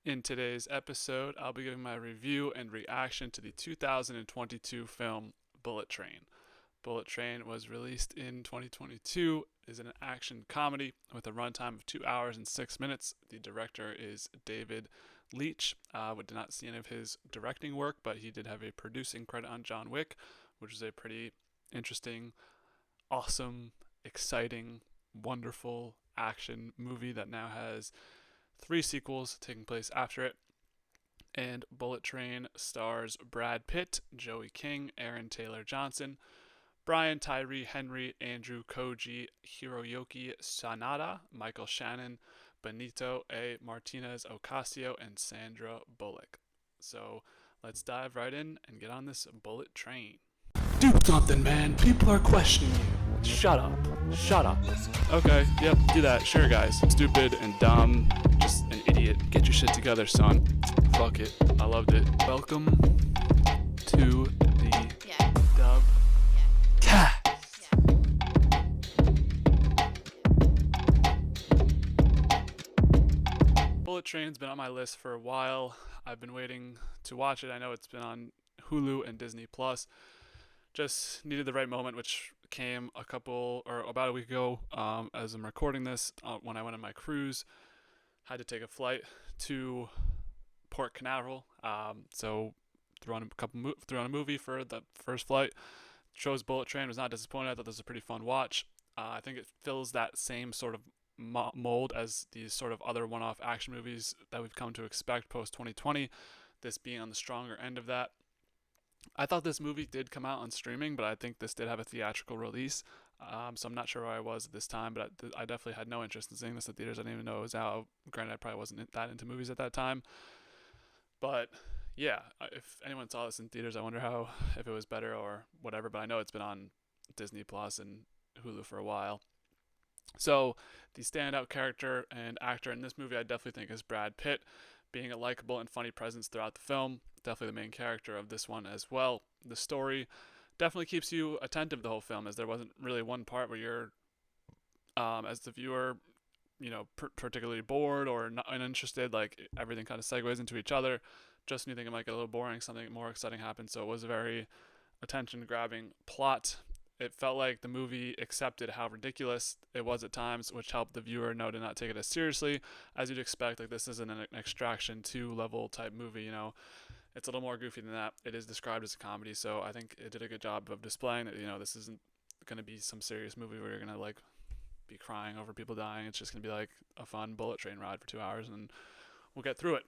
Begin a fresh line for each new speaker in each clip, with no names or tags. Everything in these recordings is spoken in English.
In today's episode, I'll be giving my review and reaction to the 2022 film Bullet Train. Bullet Train was released in 2022, is an action comedy with a runtime of 2 hours and 6 minutes. The director is David Leitch. We did not see any of his directing work, but he did have a producing credit on John Wick, which is a pretty interesting, awesome, exciting, wonderful action movie that now has 3 sequels taking place after it. And Bullet Train stars Brad Pitt, Joey King, Aaron Taylor Johnson, Brian Tyree Henry, Andrew Koji, Hiroyuki Sanada, Michael Shannon, Benito A. Martinez Ocasio, and Sandra Bullock. So let's dive right in and get on this bullet train. Do something, man. People are questioning you. Shut up. Shut up. Okay, yep, do that. Sure, guys. Stupid and dumb. Just an idiot. Get your shit together, son. Fuck it. I loved it. Welcome to the DubCast. Bullet Train's been on my list for a while. I've been waiting to watch it. I know it's been on Hulu and Disney Plus. Just needed the right moment, which came about a week ago as I'm recording this when I went on my cruise. Had to take a flight to Port Canaveral, so threw on a movie for the first flight. Chose Bullet Train. Was not disappointed. I thought this was a pretty fun watch. I think it fills that same sort of mold as these sort of other one-off action movies that we've come to expect post 2020. This being on the stronger end of that. I thought this movie did come out on streaming, but I think this did have a theatrical release. So I'm not sure where I was at this time, but I definitely had no interest in seeing this at theaters. I didn't even know it was out. Granted, I probably wasn't that into movies at that time. But yeah, if anyone saw this in theaters, I wonder if it was better or whatever. But I know it's been on Disney Plus and Hulu for a while. So the standout character and actor in this movie, I definitely think, is Brad Pitt, being a likable and funny presence throughout the film. Definitely the main character of this one as well. The story definitely keeps you attentive the whole film, as there wasn't really one part where you're, as the viewer, particularly bored or not uninterested. Like everything kind of segues into each other. Just when you think it might get a little boring, something more exciting happens. So it was a very attention-grabbing plot. It felt like the movie accepted how ridiculous it was at times, which helped the viewer know to not take it as seriously as you'd expect. Like, this isn't an Extraction 2 level type movie, It's a little more goofy than that. It is described as a comedy, so I think it did a good job of displaying that, this isn't going to be some serious movie where you're going to, be crying over people dying. It's just going to be, a fun bullet train ride for 2 hours, and we'll get through it.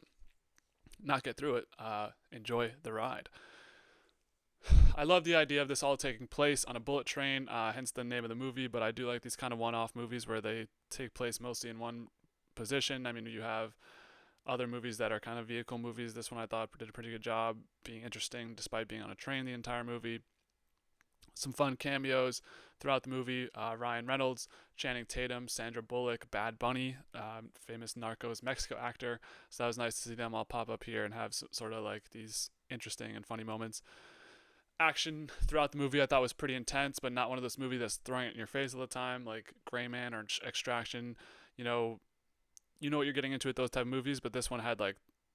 Not get through it. Enjoy the ride. I love the idea of this all taking place on a bullet train, hence the name of the movie, but I do like these kind of one-off movies where they take place mostly in one position. I mean, you have other movies that are kind of vehicle movies. This one I thought did a pretty good job being interesting despite being on a train the entire movie. Some fun cameos throughout the movie. Ryan Reynolds, Channing Tatum, Sandra Bullock, Bad Bunny, famous Narcos Mexico actor. So that was nice to see them all pop up here and have sort of these interesting and funny moments. Action throughout the movie I thought was pretty intense, but not one of those movies that's throwing it in your face all the time, like Gray Man or Extraction. You know what you're getting into with those type of movies, but this one had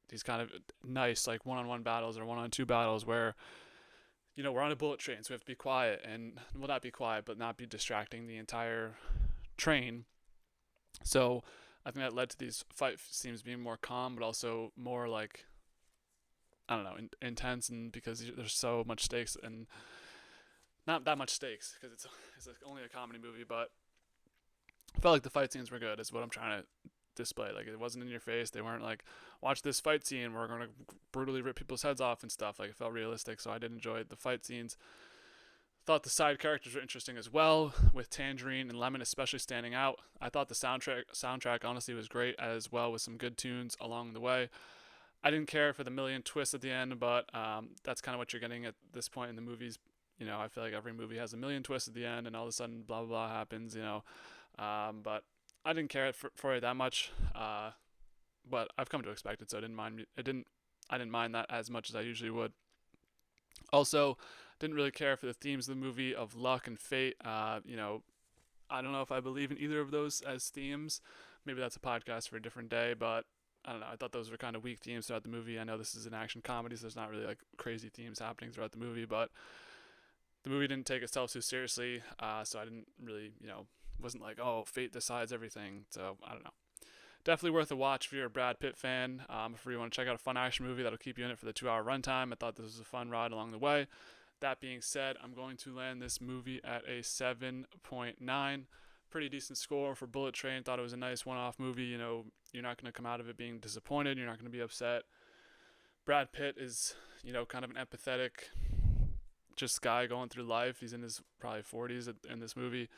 these kind of nice one-on-one battles or one-on-two battles where we're on a bullet train, so we have to be quiet and not be quiet, but not be distracting the entire train. So I think that led to these fight scenes being more calm, but also more I don't know, intense, and because there's so much stakes, and not that much stakes because it's only a comedy movie, but I felt like the fight scenes were good is what I'm trying to display. It wasn't in your face. They weren't watch this fight scene, we're going to brutally rip people's heads off and stuff. It felt realistic, so I did enjoy the fight scenes. Thought the side characters were interesting as well, with Tangerine and Lemon especially standing out. I thought the soundtrack honestly was great as well, with some good tunes along the way. I didn't care for the million twists at the end, but that's kind of what you're getting at this point in the movies. I feel like every movie has a million twists at the end, and all of a sudden, blah, blah, blah happens, But I didn't care for it that much, but I've come to expect it, so I didn't mind that as much as I usually would. Also, didn't really care for the themes of the movie of luck and fate. I don't know if I believe in either of those as themes. Maybe that's a podcast for a different day, but I don't know. I thought those were kind of weak themes throughout the movie. I know this is an action comedy, so there's not really like crazy themes happening throughout the movie, but the movie didn't take itself too seriously. So I didn't really, wasn't like, oh, fate decides everything. So I don't know. Definitely worth a watch if you're a Brad Pitt fan. If you want to check out a fun action movie that'll keep you in it for the 2 hour runtime, I thought this was a fun ride along the way. That being said, I'm going to land this movie at a 7.9. Pretty decent score for Bullet Train. Thought it was a nice one off movie. You're not going to come out of it being disappointed. You're not going to be upset. Brad Pitt is, kind of an empathetic, just guy going through life. He's in his probably 40s in this movie.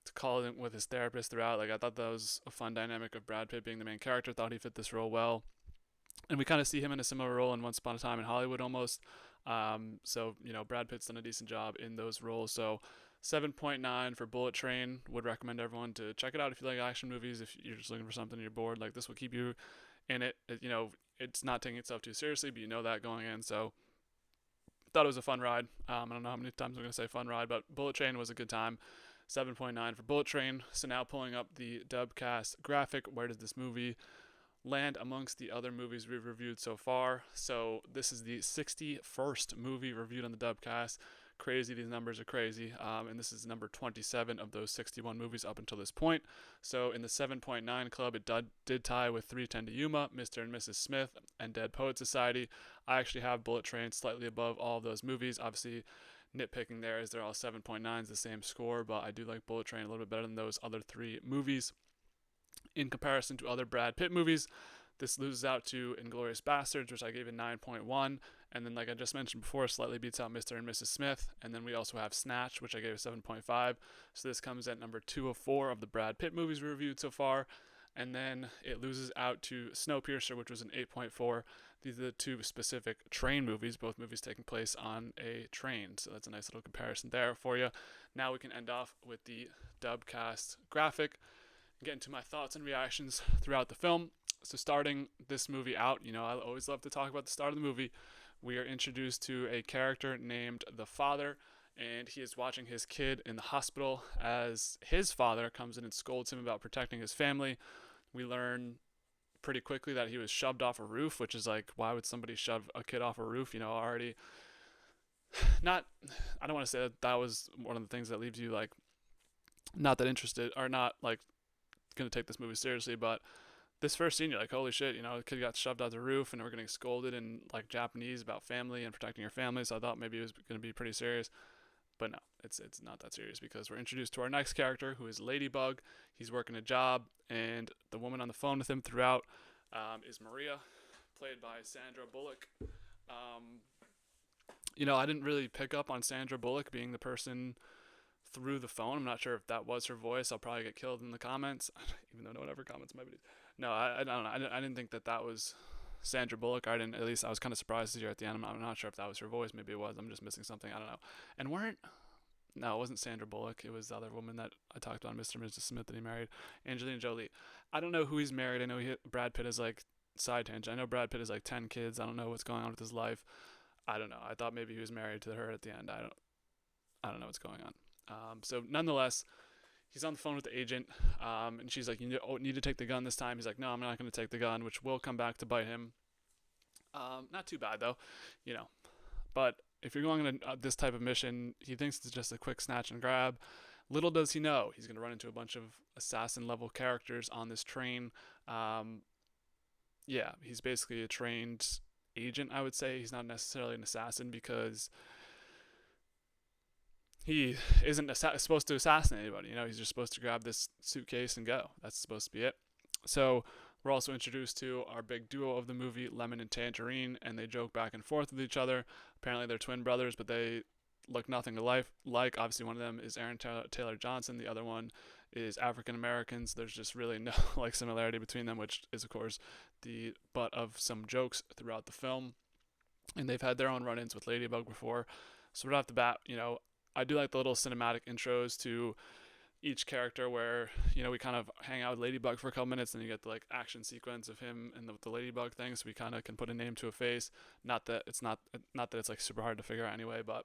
To call it with his therapist throughout, like I thought that was a fun dynamic of Brad Pitt being the main character. Thought he fit this role well, and we kind of see him in a similar role in Once Upon a Time in Hollywood almost. So Brad Pitt's done a decent job in those roles. So 7.9 for Bullet Train. Would recommend everyone to check it out if you like action movies. If you're just looking for something and you're bored, like this will keep you in it. It's not taking itself too seriously, but you know that going in. So thought it was a fun ride. I don't know how many times I'm gonna say fun ride, but Bullet Train was a good time. 7.9 for Bullet Train. So now pulling up the DubCast graphic, where does this movie land amongst the other movies we've reviewed so far? So this is the 61st movie reviewed on the DubCast. Crazy, these numbers are crazy. And this is number 27 of those 61 movies up until this point. So in the 7.9 club, it did tie with 3:10 to Yuma, Mr. and Mrs. Smith, and Dead Poet Society. I actually have Bullet Train slightly above all of those movies. Obviously, nitpicking there is they're all 7.9s, the same score, but I do like Bullet Train a little bit better than those other 3 movies. In comparison to other Brad Pitt movies, this loses out to Inglourious Basterds, which I gave a 9.1, and then like I just mentioned before, slightly beats out Mr. and Mrs. Smith, and then we also have Snatch, which I gave a 7.5, so this comes at number 2 of 4 of the Brad Pitt movies we reviewed so far, and then it loses out to Snowpiercer, which was an 8.4. These are the 2 specific train movies, both movies taking place on a train. So that's a nice little comparison there for you. Now we can end off with the DubCast graphic and get into my thoughts and reactions throughout the film. So starting this movie out, I always love to talk about the start of the movie. We are introduced to a character named the Father, and he is watching his kid in the hospital as his father comes in and scolds him about protecting his family. We learn pretty quickly that he was shoved off a roof, which is like, why would somebody shove a kid off a roof? Already not, I don't want to say that was one of the things that leaves you like not that interested or not like going to take this movie seriously, but this first scene, you're like, holy shit, the kid got shoved off the roof and we're getting scolded in like Japanese about family and protecting your family. So I thought maybe it was going to be pretty serious. But no, it's not that serious because we're introduced to our next character, who is Ladybug. He's working a job, and the woman on the phone with him throughout is Maria, played by Sandra Bullock. I didn't really pick up on Sandra Bullock being the person through the phone. I'm not sure if that was her voice. I'll probably get killed in the comments, even though no one ever comments my videos. No, I don't know. I didn't think that was Sandra Bullock. At least I was kind of surprised to hear at the end. I'm not sure if that was her voice. Maybe it was. I'm just missing something. I don't know. And no, it wasn't Sandra Bullock. It was the other woman that I talked about, Mr. and Mrs. Smith, that he married, Angelina Jolie. I don't know who he's married. I know Brad Pitt is like side tangent. I know Brad Pitt has like 10 kids. I don't know what's going on with his life. I don't know. I thought maybe he was married to her at the end. I don't know what's going on. So nonetheless, he's on the phone with the agent, and she's like, you need to take the gun this time. He's like, no, I'm not going to take the gun, which will come back to bite him. Not too bad, though, But if you're going on this type of mission, he thinks it's just a quick snatch and grab. Little does he know, he's going to run into a bunch of assassin-level characters on this train. He's basically a trained agent, I would say. He's not necessarily an assassin because he isn't supposed to assassinate anybody. He's just supposed to grab this suitcase and go. That's supposed to be it. So we're also introduced to our big duo of the movie, Lemon and Tangerine, and they joke back and forth with each other. Apparently they're twin brothers, but they look nothing alike. Obviously, one of them is Aaron Taylor Johnson. The other one is African American. So there's just really no similarity between them, which is, of course, the butt of some jokes throughout the film. And they've had their own run-ins with Ladybug before. So right off the bat, I do like the little cinematic intros to each character where, we kind of hang out with Ladybug for a couple minutes and you get the like action sequence of him and the Ladybug thing. So we kind of can put a name to a face. Not that it's like super hard to figure out anyway, but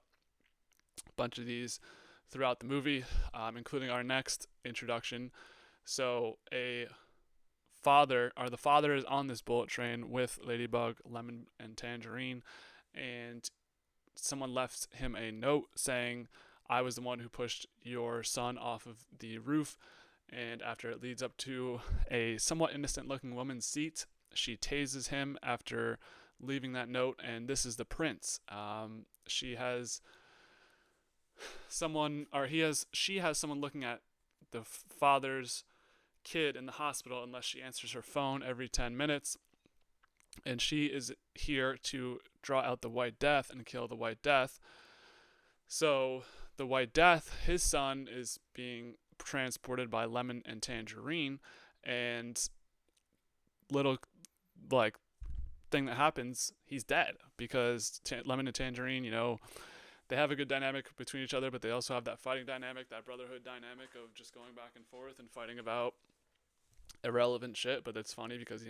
a bunch of these throughout the movie, including our next introduction. So a the father is on this bullet train with Ladybug, Lemon, and Tangerine, and someone left him a note saying, "I was the one who pushed your son off of the roof." And after it leads up to a somewhat innocent looking woman's seat, she tases him after leaving that note, and this is the prince. She has someone, or she has someone looking at the father's kid in the hospital unless she answers her phone every 10 minutes. And she is here to draw out the White Death and kill the White Death. So the White Death, his son, is being transported by Lemon and Tangerine, and little like thing that happens, he's dead because Lemon and Tangerine, they have a good dynamic between each other, but they also have that fighting dynamic, that brotherhood dynamic of just going back and forth and fighting about irrelevant shit. But it's funny because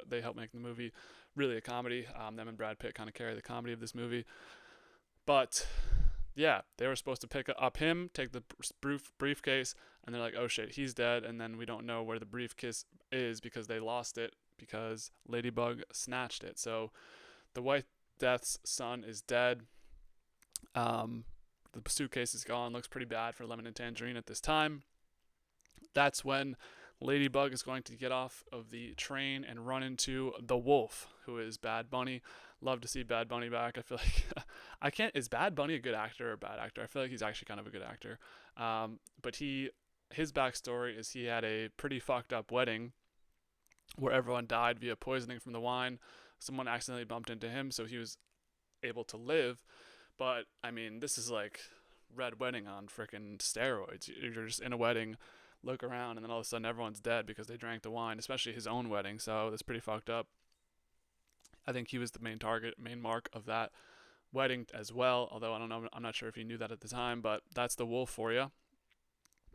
they help make the movie really a comedy. Them and Brad Pitt kind of carry the comedy of this movie. But yeah, they were supposed to pick up him, take the briefcase, and they're like, oh shit, he's dead. And then we don't know where the briefcase is because they lost it because Ladybug snatched it. So the White Death's son is dead. The suitcase is gone. Looks pretty bad for Lemon and Tangerine at this time. That's when Ladybug is going to get off of the train and run into the wolf, who is Bad Bunny. Love to see Bad Bunny back. I feel like is Bad Bunny a good actor or a bad actor? I feel like he's actually kind of a good actor. But his backstory is he had a pretty fucked up wedding where everyone died via poisoning from the wine. Someone accidentally bumped into him, so he was able to live. But I mean, this is like Red Wedding on freaking steroids. You're just in a wedding, look around, and then all of a sudden everyone's dead because they drank the wine, especially his own wedding. So that's pretty fucked up. I think he was the main mark of that wedding as well. Although I don't know, I'm not sure if he knew that at the time, but that's the wolf for you.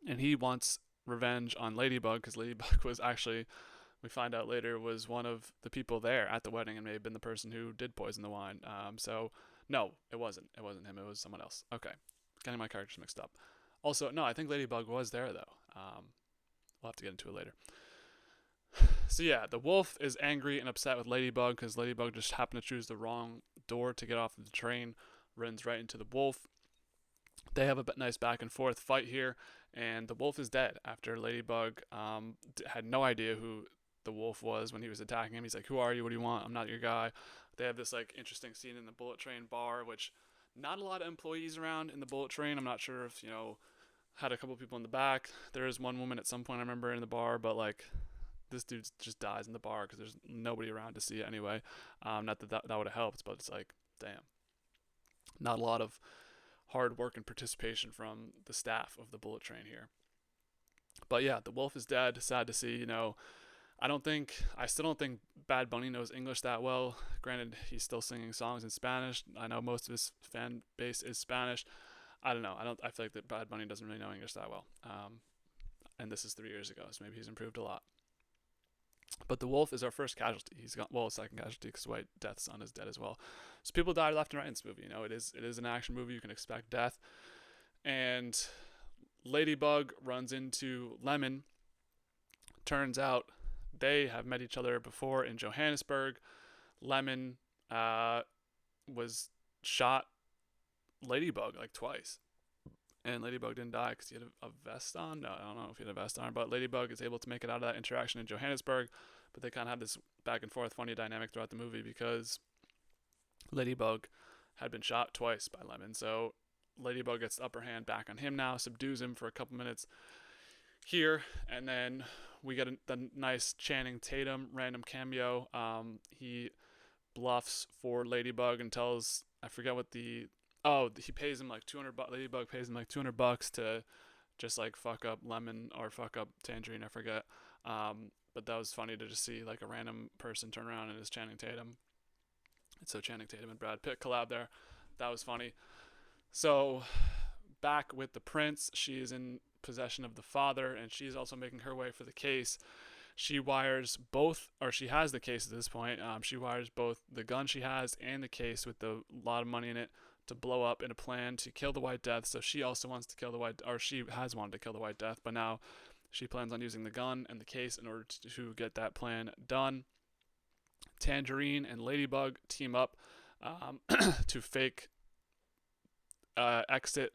And he wants revenge on Ladybug because Ladybug was actually, we find out later, was one of the people there at the wedding and may have been the person who did poison the wine. So no, it wasn't. It wasn't him. It was someone else. Okay, getting my characters mixed up. Also, no, I think Ladybug was there though. We'll have to get into it later. So yeah, the wolf is angry and upset with Ladybug because Ladybug just happened to choose the wrong door to get off of the train, runs right into the wolf. They have a nice back and forth fight here, and the wolf is dead after Ladybug had no idea who the wolf was when he was attacking him. He's like, who are you? What do you want? I'm not your guy. They have this like interesting scene in the bullet train bar, which not a lot of employees around in the bullet train. I'm not sure if, had a couple people in the back. There is one woman at some point I remember in the bar, but like this dude just dies in the bar because there's nobody around to see it anyway. Not that would have helped, but it's like, damn. Not a lot of hard work and participation from the staff of the bullet train here. But yeah, the wolf is dead. Sad to see, I still don't think Bad Bunny knows English that well. Granted, he's still singing songs in Spanish. I know most of his fan base is Spanish. I don't know. I feel like that Bad Bunny doesn't really know English that well. And this is 3 years ago, so maybe he's improved a lot. But the wolf is our first casualty. He's got, a second casualty because White Death's son is dead as well. So people die left and right in this movie. It is an action movie. You can expect death. And Ladybug runs into Lemon. Turns out they have met each other before in Johannesburg. Lemon was shot Ladybug like twice. And Ladybug didn't die because he had a vest on. No, I don't know if he had a vest on. But Ladybug is able to make it out of that interaction in Johannesburg. But they kind of have this back and forth funny dynamic throughout the movie because Ladybug had been shot twice by Lemon. So Ladybug gets the upper hand back on him now, subdues him for a couple minutes here. And then we get the nice Channing Tatum random cameo. He bluffs for Ladybug and tells, I forget what he pays him like $200. Ladybug pays him like $200 to just like fuck up Lemon or fuck up Tangerine. I forget. But that was funny to just see like a random person turn around and it's Channing Tatum. And so Channing Tatum and Brad Pitt collab there. That was funny. So back with the prince, she is in possession of the father, and she's also making her way for the case. She wires both, or she has the case at this point. She wires both the gun she has and the case with a lot of money in it to blow up in a plan to kill the White Death. So she also wants to kill the White, or she has wanted to kill the White Death, but now She plans on using the gun and the case in order to get that plan done. Tangerine and Ladybug team up to fake exit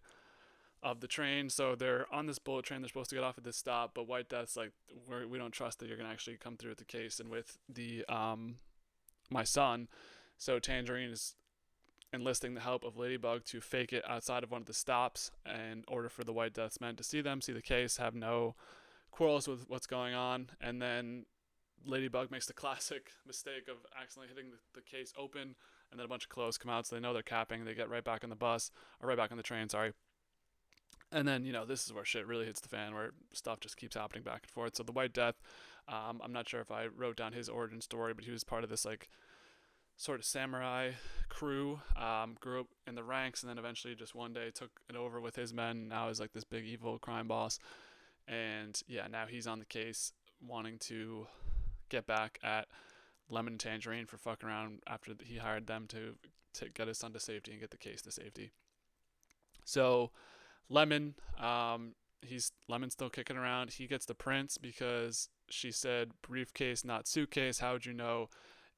of the train. So they're on this bullet train. They're supposed to get off at this stop, but White Death's like, we don't trust that you're gonna actually come through with the case and with the my son. So Tangerine is enlisting the help of Ladybug to fake it outside of one of the stops in order for the White Death's men to see them, see the case, have no quarrels with what's going on, and then Ladybug makes the classic mistake of accidentally hitting the case open, and then a bunch of clothes come out, so they know they're capping. They get right back on the bus, or right back on the train, sorry. And then, this is where shit really hits the fan, where stuff just keeps happening back and forth. So the White Death, I'm not sure if I wrote down his origin story, but he was part of this, like, sort of samurai crew, grew up in the ranks, and then eventually just one day took it over with his men. Now is like this big evil crime boss. And yeah, now he's on the case wanting to get back at Lemon and Tangerine for fucking around after he hired them to get his son to safety and get the case to safety. So Lemon, Lemon's still kicking around. He gets the prince because she said briefcase, not suitcase. How would you know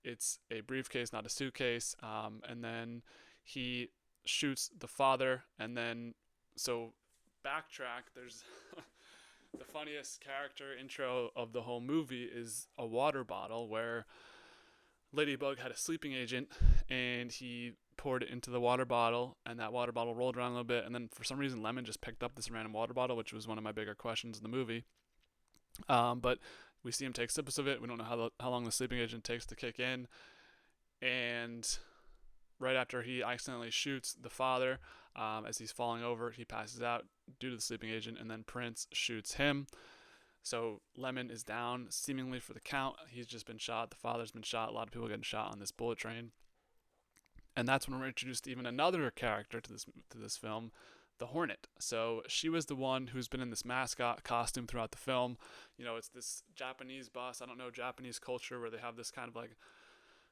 it's a briefcase, not a suitcase? And then he shoots the father, and then so backtrack. There's the funniest character intro of the whole movie is a water bottle where Ladybug had a sleeping agent and he poured it into the water bottle, and that water bottle rolled around a little bit, and then for some reason Lemon just picked up this random water bottle, which was one of my bigger questions in the movie. But we see him take sips of it. We don't know how long the sleeping agent takes to kick in, and right after he accidentally shoots the father, as he's falling over, he passes out due to the sleeping agent, and then Prince shoots him. So Lemon is down seemingly for the count. He's just been shot. The father's been shot. A lot of people getting shot on this bullet train. And that's when we're introduced to even another character to this film, the Hornet. So she was the one who's been in this mascot costume throughout the film. It's this Japanese bus. I don't know Japanese culture where they have this kind of like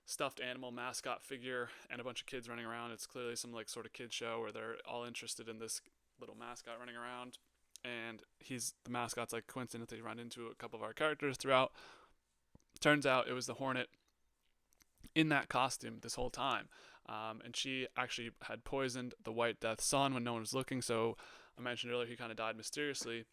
stuffed animal mascot figure and a bunch of kids running around. It's clearly some like sort of kid show where they're all interested in this little mascot running around. And the mascot's like coincidentally run into a couple of our characters throughout. Turns out it was the Hornet in that costume this whole time. And she actually had poisoned the White Death's son when no one was looking. So I mentioned earlier he kind of died mysteriously.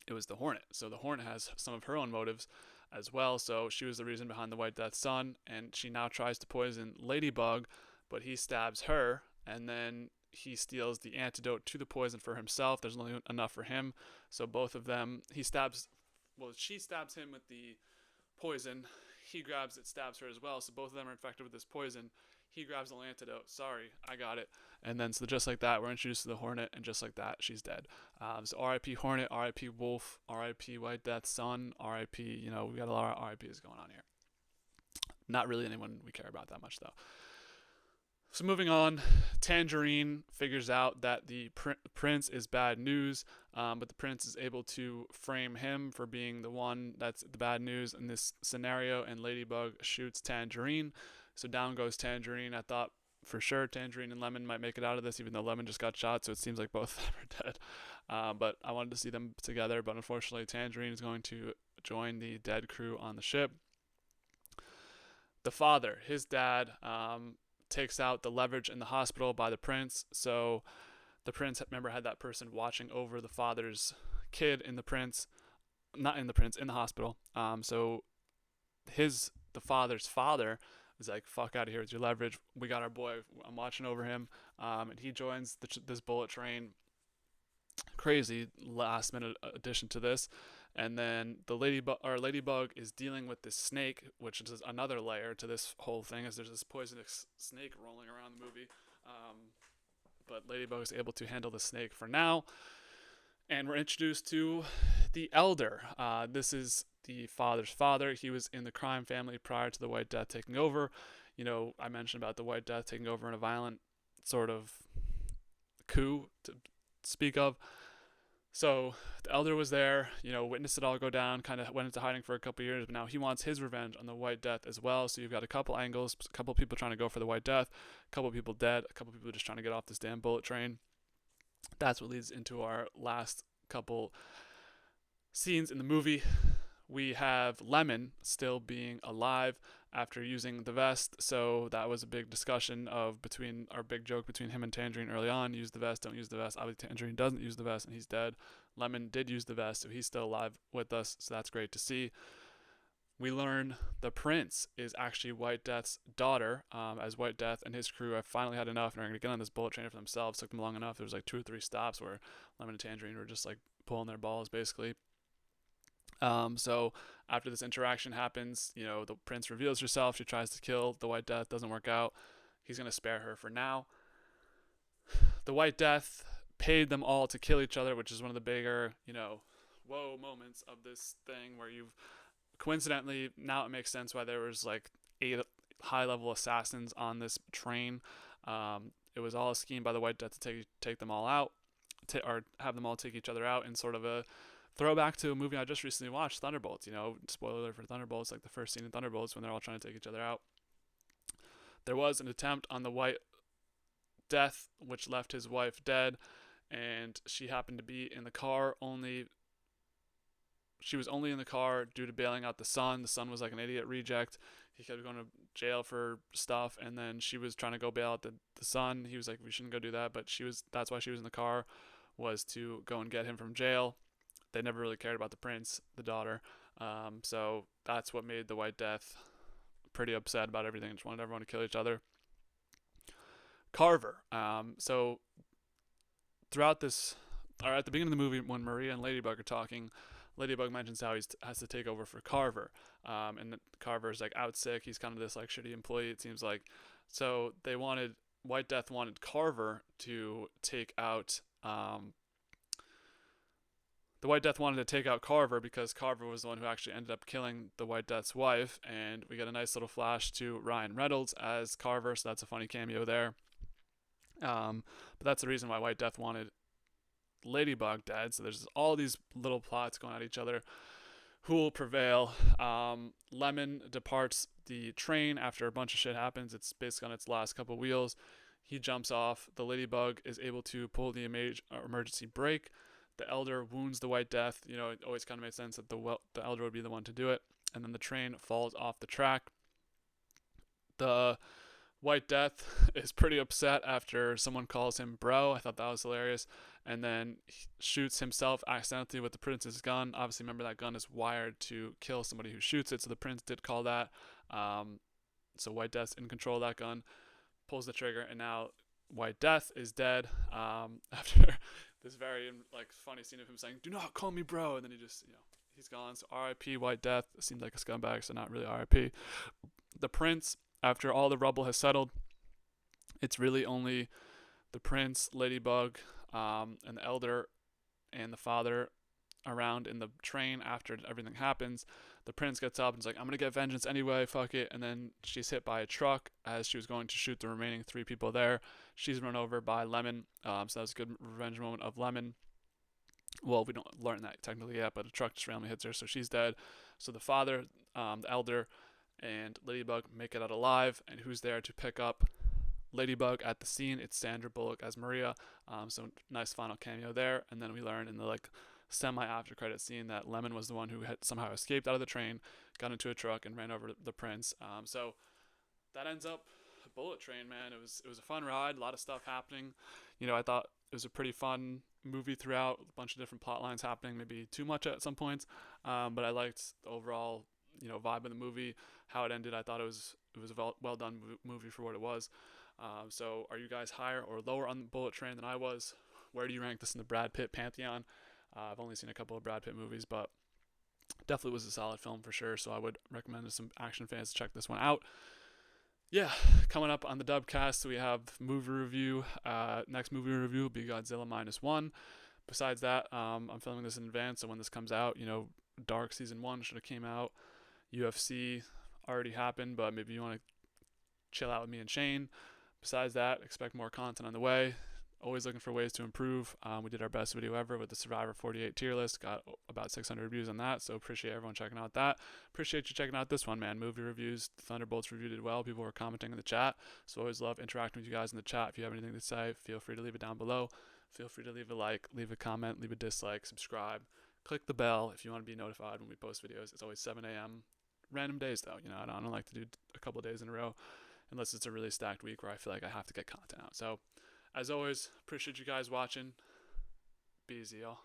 It was the Hornet. So the Hornet has some of her own motives as well. So she was the reason behind the White Death's son, and she now tries to poison Ladybug, but he stabs her, and then he steals the antidote to the poison for himself. There's only enough for him. So both of them, she stabs him with the poison. He grabs it, stabs her as well. So both of them are infected with this poison. He grabs the antidote. Sorry, I got it. And then so just like that, we're introduced to the Hornet, and just like that, she's dead. So R.I.P. Hornet, R.I.P. Wolf, R.I.P. White Death's son, R.I.P. We got a lot of R.I.P.s going on here. Not really anyone we care about that much though. So moving on, Tangerine figures out that the prince is bad news, but the prince is able to frame him for being the one that's the bad news in this scenario, and Ladybug shoots Tangerine. So down goes Tangerine. I thought for sure Tangerine and Lemon might make it out of this, even though Lemon just got shot, so it seems like both of them are dead. But I wanted to see them together, but unfortunately Tangerine is going to join the dead crew on the ship. The father, his dad, takes out the leverage in the hospital by the prince. So the prince, remember, had that person watching over the father's kid in the hospital. So the father's father is like, fuck out of here with your leverage. We got our boy. I'm watching over him. And he joins this bullet train. Crazy last minute addition to this. And then the Ladybug is dealing with this snake, which is another layer to this whole thing, as there's this poisonous snake rolling around the movie. But Ladybug is able to handle the snake for now. And we're introduced to the Elder. This is the father's father. He was in the crime family prior to the White Death taking over. I mentioned about the White Death taking over in a violent sort of coup to speak of. So the Elder was there, witnessed it all go down, kind of went into hiding for a couple years, but now he wants his revenge on the White Death as well. So you've got a couple angles, a couple people trying to go for the White Death, a couple people dead, a couple people just trying to get off this damn bullet train. That's what leads into our last couple scenes in the movie, we have Lemon still being alive after using the vest. So that was a big discussion of between our big joke between him and Tangerine early on. Use the vest, don't use the vest. Obviously, Tangerine doesn't use the vest and he's dead. Lemon did use the vest, so he's still alive with us. So that's great to see. We learn the prince is actually White Death's daughter, as White Death and his crew have finally had enough and are going to get on this bullet train for themselves. Took them long enough. There was like 2 or 3 stops where Lemon and Tangerine were just like pulling their balls, basically. So after this interaction happens, the prince reveals herself. She tries to kill the White Death. Doesn't work out. He's going to spare her for now. The White Death paid them all to kill each other, which is one of the bigger, whoa moments of this thing where you've coincidentally, now it makes sense why there was like 8 high-level assassins on this train. It was all a scheme by the White Death to take them all out, or have them all take each other out in sort of a throwback to a movie I just recently watched, Thunderbolts. Spoiler alert for Thunderbolts, like the first scene in Thunderbolts when they're all trying to take each other out. There was an attempt on the White Death, which left his wife dead, and she happened to be in the car only. She was only in the car due to bailing out the son. The son was like an idiot reject. He kept going to jail for stuff, and then she was trying to go bail out the son. He was like, we shouldn't go do that, but that's why she was in the car, was to go and get him from jail. They never really cared about the prince, the daughter. So that's what made the White Death pretty upset about everything. Just wanted everyone to kill each other. Carver. So throughout this, or at the beginning of the movie, when Maria and Ladybug are talking, Ladybug mentions how he has to take over for Carver. And Carver's like out sick. He's kind of this like shitty employee, it seems like. So White Death wanted Carver to take out the White Death wanted to take out Carver because Carver was the one who actually ended up killing the White Death's wife, and we get a nice little flash to Ryan Reynolds as Carver, so that's a funny cameo there. But that's the reason why White Death wanted Ladybug dead, so there's all these little plots going at each other. Who will prevail? Lemon departs the train after a bunch of shit happens. It's basically on its last couple wheels. He jumps off. The Ladybug is able to pull the emergency brake. The Elder wounds the White Death. It always kind of made sense that the Elder would be the one to do it. And then the train falls off the track. The White Death is pretty upset after someone calls him bro. I thought that was hilarious. And then he shoots himself accidentally with the prince's gun. Obviously, remember that gun is wired to kill somebody who shoots it, so the prince did call that. So White Death's in control of that gun, pulls the trigger, and now White Death is dead. After this very funny scene of him saying, "Do not call me bro," and then he just he's gone. So R.I.P. White Death. Seemed like a scumbag, so not really R.I.P. The prince, after all the rubble has settled, it's really only the prince, Ladybug, and the Elder and the father around in the train after everything happens. The prince gets up and is like, I'm going to get vengeance anyway, fuck it. And then she's hit by a truck as she was going to shoot the remaining 3 people there. She's run over by Lemon. So that was a good revenge moment of Lemon. Well, we don't learn that technically yet, but a truck just randomly hits her, so she's dead. So the father, the Elder, and Ladybug make it out alive. And who's there to pick up Ladybug at the scene? It's Sandra Bullock as Maria. So nice final cameo there. And then we learn in the semi after credit scene that Lemon was the one who had somehow escaped out of the train, got into a truck, and ran over the prince. So that ends up Bullet Train, man. It was a fun ride, a lot of stuff happening. I thought it was a pretty fun movie throughout, a bunch of different plot lines happening, maybe too much at some points, but I liked the overall vibe of the movie, how it ended. I thought it was a well done movie for what it was. So are you guys higher or lower on the Bullet Train than I was? Where do you rank this in the Brad Pitt pantheon? I've only seen a couple of Brad Pitt movies, but definitely was a solid film for sure, so I would recommend to some action fans to check this one out. Yeah, coming up on the DubCast, we have movie review. Next movie review will be Godzilla -1. Besides that, I'm filming this in advance, so when this comes out, Dark Season 1 should have came out. UFC already happened, but maybe you want to chill out with me and Shane. Besides that, expect more content on the way. Always looking for ways to improve. We did our best video ever with the Survivor 48 tier list. Got about 600 reviews on that, so appreciate everyone checking out that. Appreciate you checking out this one, man. Movie reviews. Thunderbolts review did well. People were commenting in the chat, so always love interacting with you guys in the chat. If you have anything to say, feel free to leave it down below. Feel free to leave a like, leave a comment, leave a dislike, subscribe. Click the bell if you want to be notified when we post videos. It's always 7 a.m. Random days though, I don't like to do a couple of days in a row unless it's a really stacked week where I feel like I have to get content out. So, as always, appreciate you guys watching. Be easy, y'all.